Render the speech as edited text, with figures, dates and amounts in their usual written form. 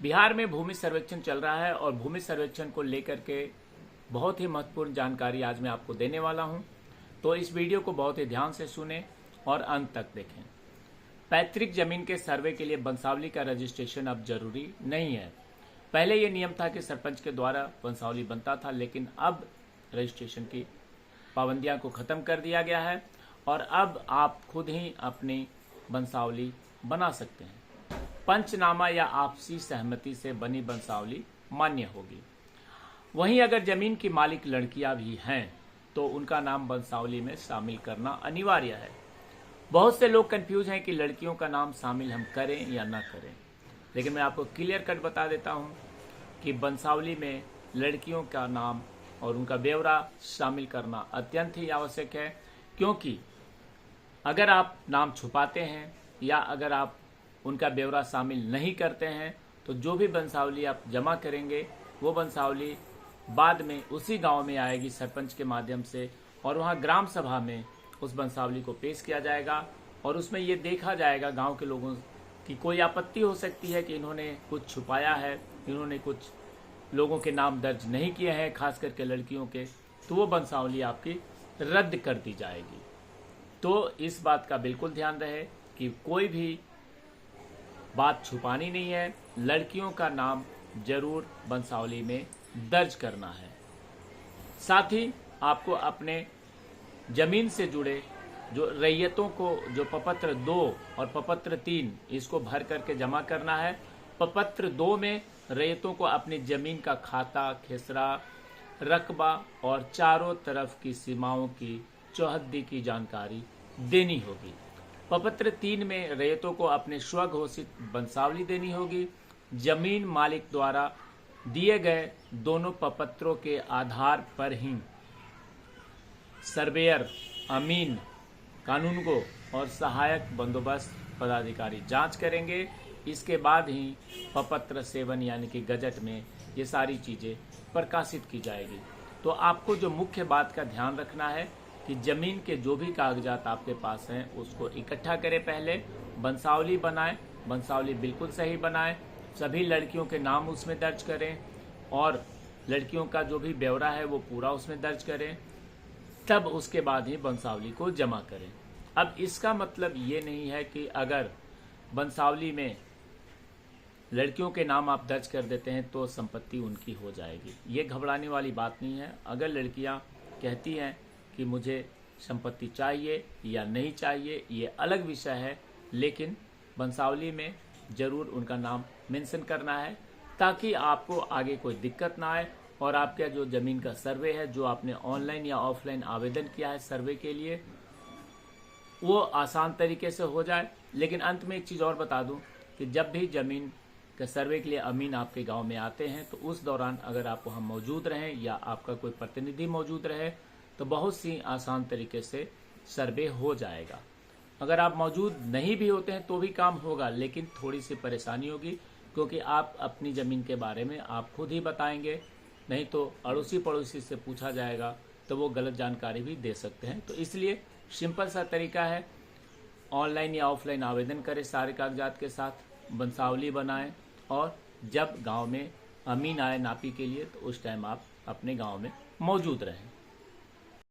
बिहार में भूमि सर्वेक्षण चल रहा है और भूमि सर्वेक्षण को लेकर के बहुत ही महत्वपूर्ण जानकारी आज मैं आपको देने वाला हूं। तो इस वीडियो को बहुत ही ध्यान से सुने और अंत तक देखें। पैतृक जमीन के सर्वे के लिए वंशावली का रजिस्ट्रेशन अब जरूरी नहीं है। पहले ये नियम था कि सरपंच के द्वारा वंशावली बनता था, लेकिन अब रजिस्ट्रेशन की पाबंदियां को खत्म कर दिया गया है और अब आप खुद ही अपनी वंशावली बना सकते हैं। पंचनामा या आपसी सहमति से बनी वंशावली मान्य होगी। वहीं अगर जमीन की मालिक लड़कियां भी हैं तो उनका नाम वंशावली में शामिल करना अनिवार्य है। बहुत से लोग कंफ्यूज हैं कि लड़कियों का नाम शामिल हम करें या ना करें, लेकिन मैं आपको क्लियर कट बता देता हूं कि वंशावली में लड़कियों का नाम और उनका ब्यौरा शामिल करना अत्यंत ही आवश्यक है, क्योंकि अगर आप नाम छुपाते हैं या अगर आप उनका ब्यौरा शामिल नहीं करते हैं तो जो भी वंशावली आप जमा करेंगे वो वंशावली बाद में उसी गांव में आएगी सरपंच के माध्यम से, और वहां ग्राम सभा में उस वंशावली को पेश किया जाएगा और उसमें ये देखा जाएगा गांव के लोगों की कोई आपत्ति हो सकती है कि इन्होंने कुछ छुपाया है, इन्होंने कुछ लोगों के नाम दर्ज नहीं किए हैं, खास करके लड़कियों के, तो वो वंशावली आपकी रद्द कर दी जाएगी। तो इस बात का बिल्कुल ध्यान रहे कि कोई भी बात छुपानी नहीं है, लड़कियों का नाम जरूर वंशावली में दर्ज करना है। साथ ही आपको अपने जमीन से जुड़े जो रैयतों को जो प्रपत्र 2 और प्रपत्र 3 इसको भर करके जमा करना है। प्रपत्र 2 में रैयतों को अपनी जमीन का खाता, खेसरा, रकबा और चारों तरफ की सीमाओं की चौहद्दी की जानकारी देनी होगी। प्रपत्र 3 में रैयतों को अपने स्वघोषित वंशावली देनी होगी। जमीन मालिक द्वारा दिए गए दोनों प्रपत्रों के आधार पर ही सर्वेयर, अमीन, कानूनगो और सहायक बंदोबस्त पदाधिकारी जांच करेंगे। इसके बाद ही प्रपत्र 7 यानी कि गजट में ये सारी चीजें प्रकाशित की जाएगी। तो आपको जो मुख्य बात का ध्यान रखना है कि जमीन के जो भी कागजात आपके पास हैं उसको इकट्ठा करें, पहले वंशावली बनाएं, वंशावली बिल्कुल सही बनाएं, सभी लड़कियों के नाम उसमें दर्ज करें और लड़कियों का जो भी ब्यौरा है वो पूरा उसमें दर्ज करें, तब उसके बाद ही वंशावली को जमा करें। अब इसका मतलब ये नहीं है कि अगर वंशावली में लड़कियों के नाम आप दर्ज कर देते हैं तो संपत्ति उनकी हो जाएगी। ये घबराने वाली बात नहीं है। अगर लड़कियां कहती हैं कि मुझे संपत्ति चाहिए या नहीं चाहिए, ये अलग विषय है, लेकिन वंशावली में जरूर उनका नाम मेंशन करना है ताकि आपको आगे कोई दिक्कत ना आए और आपका जो जमीन का सर्वे है, जो आपने ऑनलाइन या ऑफलाइन आवेदन किया है सर्वे के लिए, वो आसान तरीके से हो जाए। लेकिन अंत में एक चीज़ और बता दूं कि जब भी जमीन के सर्वे के लिए अमीन आपके गांव में आते हैं तो उस दौरान अगर आप वहां मौजूद रहें या आपका कोई प्रतिनिधि मौजूद रहे तो बहुत सी आसान तरीके से सर्वे हो जाएगा। अगर आप मौजूद नहीं भी होते हैं तो भी काम होगा, लेकिन थोड़ी सी परेशानी होगी, क्योंकि आप अपनी ज़मीन के बारे में आप खुद ही बताएंगे, नहीं तो अड़ोसी पड़ोसी से पूछा जाएगा तो वो गलत जानकारी भी दे सकते हैं। तो इसलिए सिंपल सा तरीका है, ऑनलाइन या ऑफलाइन आवेदन करें सारे कागजात के साथ, वंशावली बनाएं और जब गांव में अमीन आए नापी के लिए तो उस टाइम आप अपने गांव में मौजूद रहें।